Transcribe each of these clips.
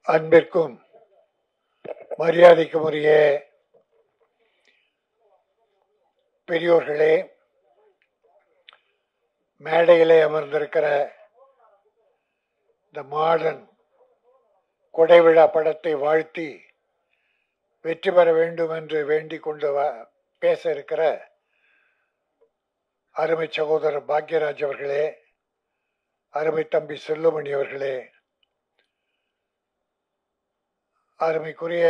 அன்பிற்கும் மரியாதைக்கும் உரிய பெரியோர்களே, மேடையிலே அமர்ந்திருக்கிற இந்த மாடர்ன் கொடைவிழா படத்தை வாழ்த்தி வெற்றி பெற வேண்டும் என்று வேண்டிக் கொண்டு பேச இருக்கிற அருமை சகோதரர் பாக்யராஜ் அவர்களே, அருமை தம்பி செல்லுமணி அவர்களே, அருமைக்குரிய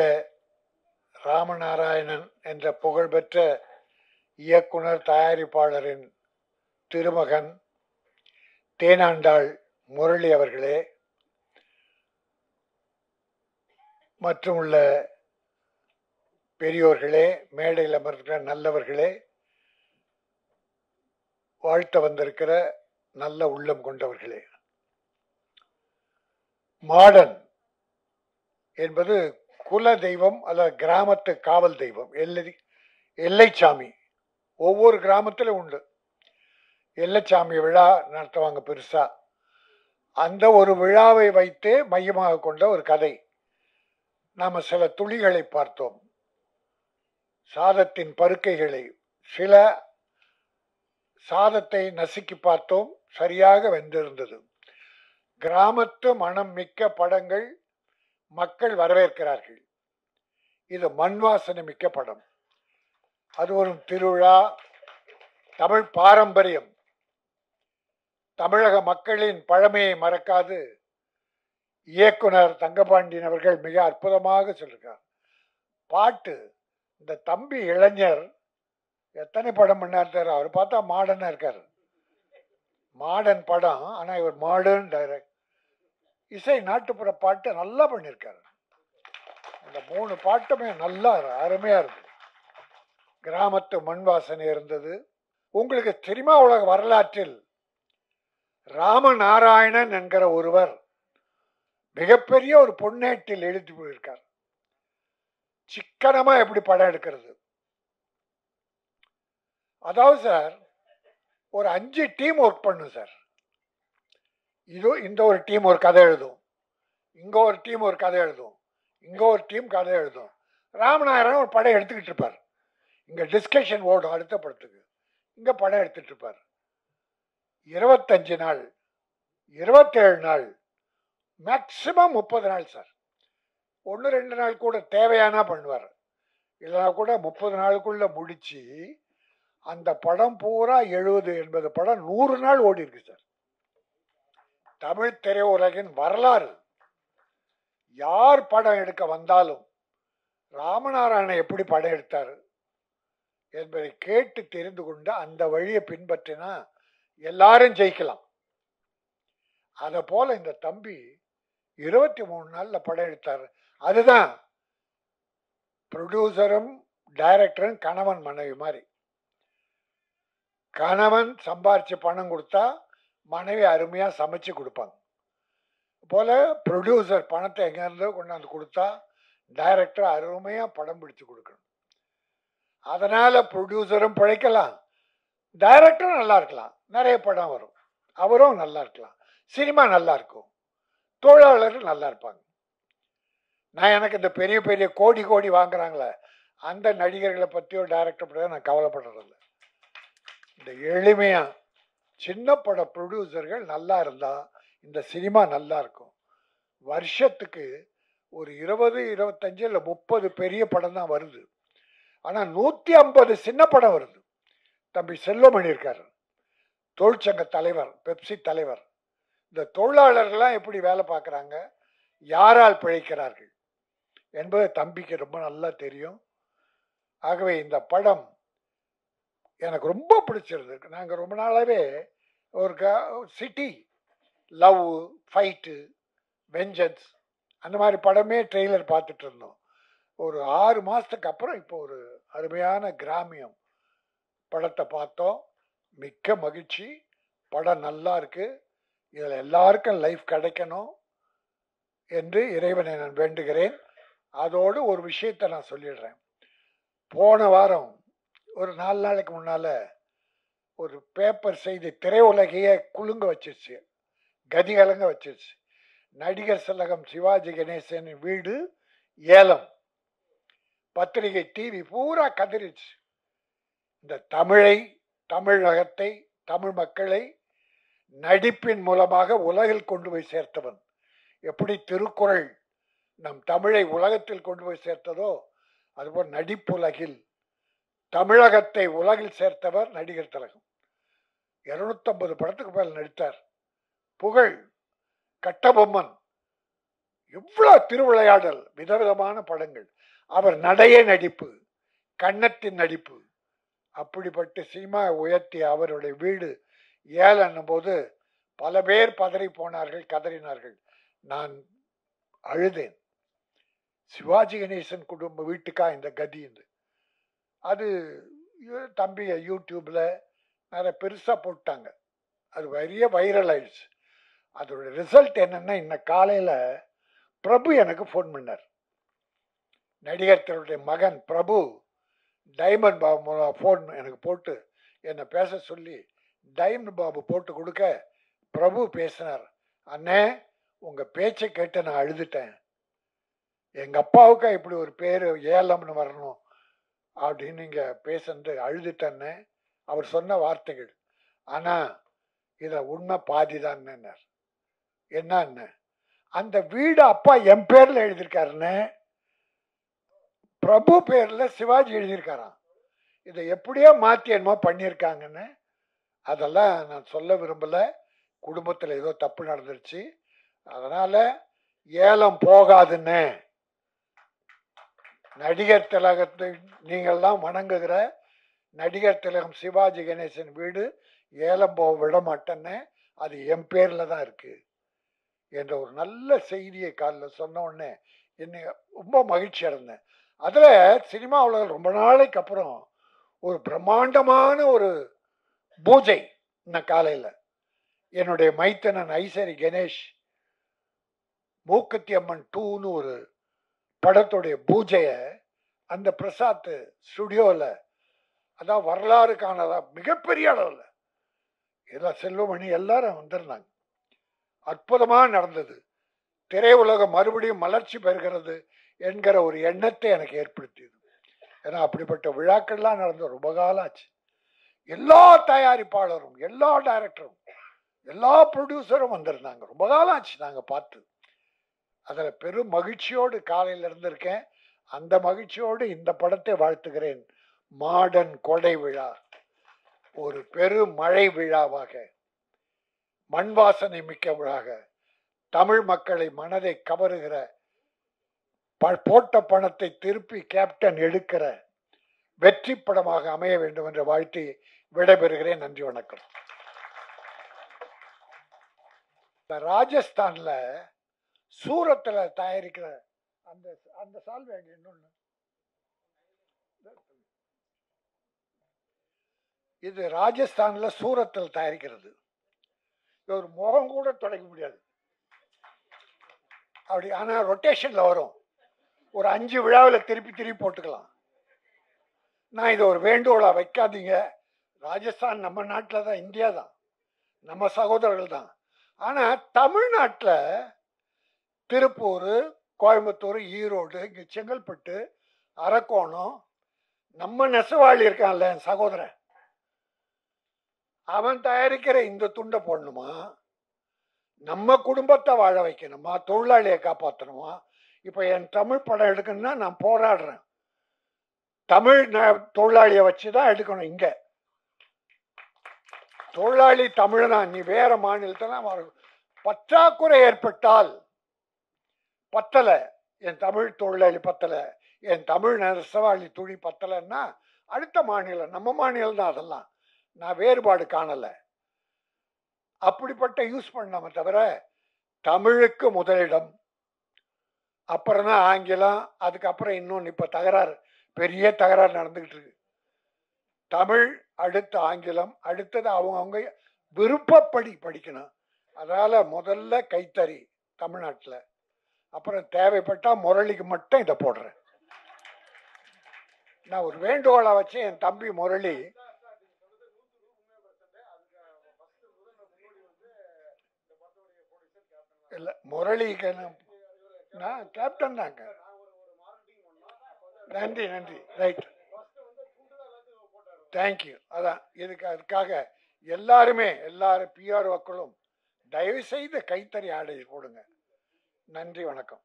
ராமநாராயணன் என்ற புகழ்பெற்ற இயக்குனர் தயாரிப்பாளரின் திருமகன் தேனாண்டாள் முரளி அவர்களே, மற்றும் உள்ள பெரியோர்களே, மேடையில் அமர்ந்திருக்கிற நல்லவர்களே, வாழ்த்த வந்திருக்கிற நல்ல உள்ளம் கொண்டவர்களே, மாடர்ன் என்பது குல தெய்வம் அல்லது கிராமத்து காவல் தெய்வம். எல்லைச்சாமி ஒவ்வொரு கிராமத்திலும் உண்டு. எல்லைச்சாமி விழா நடத்துவாங்க பெருசா. அந்த ஒரு விழாவை வைத்து மையமாக கொண்ட ஒரு கதை. நாம் சில துளிகளை பார்த்தோம், சாதத்தின் பருக்கைகளை, சில சாதத்தை நசுக்கி பார்த்தோம், சரியாக வென்றிருந்தது. கிராமத்து மனம் மிக்க படங்கள் மக்கள் வரவேற்கிறார்கள். இது மண் வாசனை மிக்க படம். அது ஒரு திருவிழா, தமிழ் பாரம்பரியம், தமிழக மக்களின் பழமையை மறக்காது இயக்குனர் தங்கபாண்டியன் அவர்கள் மிக அற்புதமாக சொல்லியிருக்கார். பாட்டு, இந்த தம்பி இளைஞர் எத்தனை படம் பண்ணார், அவர் பார்த்தா மாடர்னா இருக்கார். மாடர்ன் படம், ஆனா இவர் மாடர்ன் டைரக்ட். இசை நாட்டுப்புற பாட்டு நல்லா பண்ணியிருக்காரு. இந்த 3 பாட்டுமே நல்லா அருமையா இருந்தது. கிராமத்து மண் வாசனை இருந்தது. உங்களுக்கு சினிமா உலக வரலாற்றில் ராமநாராயணன் என்கிற ஒருவர் மிகப்பெரிய ஒரு பொன்னேட்டில் எழுதி போயிருக்கார். சிக்கனமா எப்படி படம் எடுக்கிறது. அதாவது சார், ஒரு 5 டீம் ஒர்க் பண்ணும் சார். இந்த ஒரு டீம் ஒரு கதை எழுதும், இங்க ஒரு டீம் ஒரு கதை எழுதும், இங்க ஒரு டீம் கதை எழுதும். ராமநாராயணன் ஒரு படம் எடுத்துக்கிட்டு இருப்பார். இங்க டிஸ்கஷன் ஓடும் அடுத்த படத்துக்கு, இங்க படம் எடுத்துட்டு இருப்பார். 25 நாள், 27 நாள், மேக்சிமம் 30 நாள் சார். 1-2 நாள் கூட தேவையானா பண்ணுவார். இல்லைனா கூட 30 நாளுக்குள்ள முடிச்சு அந்த படம் பூரா 70-80 படம் 100 நாள் ஓடி இருக்கு சார். தமிழ் திரையுலகின் வரலாறு. யார் படம் எடுக்க வந்தாலும் ராமநாராயணன் எப்படி படம் எடுத்தார் என்பதை கேட்டு தெரிந்து கொண்டு அந்த வழியை பின்பற்றினா எல்லாரும் ஜெயிக்கலாம். அத போல இந்த தம்பி 23 நாள்ல படம் எடுத்தார். அதுதான் ப்ரொடியூசரும் டைரக்டரும் கணவன் மனைவி மாதிரி. கணவன் சம்பாரிச்சு பணம் கொடுத்தா மனைவி அருமையா சமைச்சு கொடுப்பாங்க. போல ப்ரொடியூசர் பணத்தை எங்க இருந்தோ கொண்டாந்து கொடுத்தா டைரக்டர் அருமையா படம் பிடிச்சு கொடுக்கணும். அதனால ப்ரொடியூசரும் பிழைக்கலாம், டைரக்டரும் நல்லா இருக்கலாம், நிறைய படம் வரும், அவரும் நல்லா இருக்கலாம், சினிமா நல்லா இருக்கும், தொழிலாளர்கள் நல்லா இருப்பாங்க. நான் எனக்கு இந்த பெரிய பெரிய கோடி கோடி வாங்குறாங்களே அந்த நடிகர்களை பற்றியோ டைரக்டர் பற்றியோ நான் கவலைப்படுறதில்லை. இந்த எளிமையா சின்ன பட ப்ரொடியூசர்கள் நல்லா இருந்தா இந்த சினிமா நல்லா இருக்கும். வருஷத்துக்கு ஒரு 20-25 இல்லை 30 பெரிய படம் தான் வருது. ஆனா 150 சின்ன படம் வருது. தம்பி செல்வமணி இருக்காரு, தொழிற்சங்க தலைவர், பெப்சி தலைவர். இந்த தொழிலாளர்கள்லாம் எப்படி வேலை பார்க்குறாங்க, யாரால் பிழைக்கிறார்கள் என்பது தம்பிக்கு ரொம்ப நல்லா தெரியும். ஆகவே இந்த படம் எனக்கு ரொம்ப பிடிச்சிருக்கு. நாங்கள் ரொம்ப நாளாவே ஒரு சிட்டி லவ், ஃபைட்டு, வெஞ்சன்ஸ் அந்த மாதிரி படமே ட்ரெய்லர் பார்த்துட்டு இருந்தோம். ஒரு 6 மாதத்துக்கு அப்புறம் இப்போ ஒரு அருமையான கிராமியம் படத்தை பார்த்தோம். மிக்க மகிழ்ச்சி. படம் நல்லா இருக்கு. இதில் எல்லாருக்கும் லைஃப் கிடைக்கணும் என்று இறைவனை நான் வேண்டுகிறேன். அதோடு ஒரு விஷயத்தை நான் சொல்லிடுறேன். போன வாரம் ஒரு 4 நாளைக்கு முன்னால் ஒரு பேப்பர் செய்தி திரையுலகையே குலுங்க வச்சிருச்சு, கதிகலங்க வச்சிருச்சு. நடிகர் திலகம் சிவாஜி கணேசனின் வீடு ஏலம். பத்திரிகை டிவி பூரா கதறிச்சு. இந்த தமிழை, தமிழகத்தை, தமிழ் மக்களை நடிப்பின் மூலமாக உலகில் கொண்டு போய் சேர்த்தவன். எப்படி திருக்குறள் நம் தமிழை உலகத்தில் கொண்டு போய் சேர்த்ததோ அதுபோல் நடிப்புலகில் தமிழகத்தை உலகில் சேர்த்தவர் நடிகர் திலகம். 250 படத்துக்கு மேல் நடித்தார். புகழ், கட்டபொம்மன், எவ்வளவு திருவிளையாடல், விதவிதமான படங்கள். அவர் நடைய நடிப்பு, கன்னத்தின் நடிப்பு. அப்படிப்பட்ட சினிமா உயர்த்திய அவருடைய வீடு ஏலம் போது பல பேர் பதறி போனார்கள், கதறினார்கள். நான் அழுதேன். சிவாஜி கணேசன் குடும்ப வீட்டுக்கா இந்த கதி? அது தம்பி யூடியூப்ல நிறைய பெருசா போட்டாங்க. அது பெரிய வைரல் ஆயிடுச்சு. அதோட ரிசல்ட் என்னன்னா, இன்னைக்கு காலையில பிரபு எனக்கு ஃபோன் பண்ணார். நடிகர்களுடைய மகன் பிரபு டைமண்ட் பாபு ஃபோன் எனக்கு போட்டு என்னை பேச சொல்லி, டைமண்ட் பாபு போட்டு கொடுக்க பிரபு பேசினார். அண்ணே, உங்க பேச்சை கேட்டு நான் அழுதுட்டேன். எங்க அப்பாவுக்கா இப்படி ஒரு பேரு ஏலம்னு வரணும் அப்படின்னு நீங்க பேசுறது அழுதுட்டேன்னு அவர் சொன்ன வார்த்தைகள். ஆனா இத உண்மை பாதிதான். என்ன, அந்த வீடு அப்பா என் பேர்ல எழுதியிருக்காருன்னு, பிரபு பேர்ல சிவாஜி எழுதியிருக்காராம். இதை எப்படியோ மாத்தி என்னமோ பண்ணியிருக்காங்கன்னு அதெல்லாம் நான் சொல்ல விரும்பல. குடும்பத்தில் ஏதோ தப்பு நடந்துருச்சு, அதனால ஏலம் போகாதுன்னு. நடிகர் திலகத்தை நீங்கள்லாம் வணங்குகிற நடிகர் திலகம் சிவாஜி கணேசன் வீடு ஏலம் போக விட மாட்டேன்னு, அது என் பேர்ல தான் இருக்கு என்ற ஒரு நல்ல செய்தியை காலில் சொன்ன உடனே என்னை ரொம்ப மகிழ்ச்சி அடைந்தேன். அதுல சினிமா உலகம் ரொம்ப நாளைக்கு அப்புறம் ஒரு பிரம்மாண்டமான ஒரு பூஜை. இந்த காலையில என்னுடைய மைத்தனன் ஐசரி கணேஷ் மூக்குத்தி அம்மன் 2ன்னு ஒரு படத்துடைய பூஜைய அந்த பிரசாத் ஸ்டுடியோவில், அதான் வரலாறு காணதா மிகப்பெரிய அளவில் எல்லாம் செல்வமணி எல்லாரும் வந்திருந்தாங்க. அற்புதமாக நடந்தது. திரையுலகம் மறுபடியும் மலர்ச்சி பெறுகிறது என்கிற ஒரு எண்ணத்தை எனக்கு ஏற்படுத்தியது. ஏன்னா அப்படிப்பட்ட விழாக்கள்லாம் நடந்து ரொம்ப காலம் ஆச்சு. எல்லா தயாரிப்பாளரும், எல்லா டைரக்டரும், எல்லா ப்ரொடியூசரும் வந்திருந்தாங்க. ரொம்ப காலம் ஆச்சு நாங்கள் பார்த்து. அதில் பெரும் மகிழ்ச்சியோடு காலையில் இருந்திருக்கேன். அந்த மகிழ்ச்சியோடு இந்த படத்தை வாழ்த்துகிறேன். மாடன் கொடை விழா ஒரு பெரும் மழை விழாவாக, மண் வாசனை மிக்க விழாக, தமிழ் மக்களை மனதை கவருகிற, போட்ட பணத்தை திருப்பி கேப்டன் எடுக்கிற வெற்றி படமாக அமைய வேண்டும் என்ற வாழ்த்தி விடைபெறுகிறேன். நன்றி, வணக்கம். ராஜஸ்தான்ல சூரத்தில் தயாரிக்கிற அந்த அந்த சால்வை இன்னொன்று, இது ராஜஸ்தான்ல சூரத்தில் தயாரிக்கிறது. ஒரு முகம் கூட தொடக்க முடியாது அப்படி. ஆனா ரொட்டேஷன்ல வரும். ஒரு 5 விழாவில் திருப்பி போட்டுக்கலாம். நான் இதை ஒரு வேண்டுகோளா, வைக்காதீங்க. ராஜஸ்தான் நம்ம நாட்டில் தான், இந்தியா தான், நம்ம சகோதரர்கள் தான். ஆனா தமிழ்நாட்டில் திருப்பூர், கோயம்புத்தூர், ஈரோடு, இங்கே செங்கல்பட்டு, அரக்கோணம், நம்ம நெசவாளி இருக்கான்ல என் சகோதரன், அவன் தயாரிக்கிற இந்த துண்டை போடணுமா? நம்ம குடும்பத்தை வாழ வைக்கணுமா? தொழிலாளியை காப்பாற்றணுமா? இப்போ என் தமிழ் படம் எடுக்கணும்னா நான் போராடுறேன். தமிழ் தொழிலாளியை வச்சு தான் எடுக்கணும். இங்க தொழிலாளி தமிழனா, நீ வேற மாநிலத்தில் பற்றாக்குறை ஏற்பட்டால் பத்தலை, என் தமிழ் தொழிலாளி பத்தலை, என் தமிழ் நெசவாளி துணி பத்தலைன்னா அடுத்த மாநிலம், நம்ம மாநிலம் தான். அதெல்லாம் நான் வேறுபாடு காணலை. அப்படிப்பட்ட யூஸ் பண்ணாம தவிர தமிழுக்கு முதலிடம், அப்புறம் தான் ஆங்கிலம், அதுக்கப்புறம் இன்னொன்று. இப்போ தகராறு, பெரிய தகராறு நடந்துகிட்டு இருக்கு. தமிழ் அடுத்த ஆங்கிலம், அடுத்தது அவங்க விருப்பப்படி படிக்கணும். அதனால முதல்ல கைத்தறி தமிழ்நாட்டில், அப்புறம் தேவைப்பட்டா முரளிக்கு மட்டும் இதை போடுறேன். நான் ஒரு வேண்டுகோளை வச்சு, என் தம்பி முரளி இல்லை முரளிக்கு நான் கேப்டன் தாங்க. நன்றி நன்றி. Right, thank you. அதான் அதுக்காக எல்லாரும் பிஆர்ஓக்களும் தயவு செய்து கைத்தறி ஆடை கொடுங்க. நன்றி, வணக்கம்.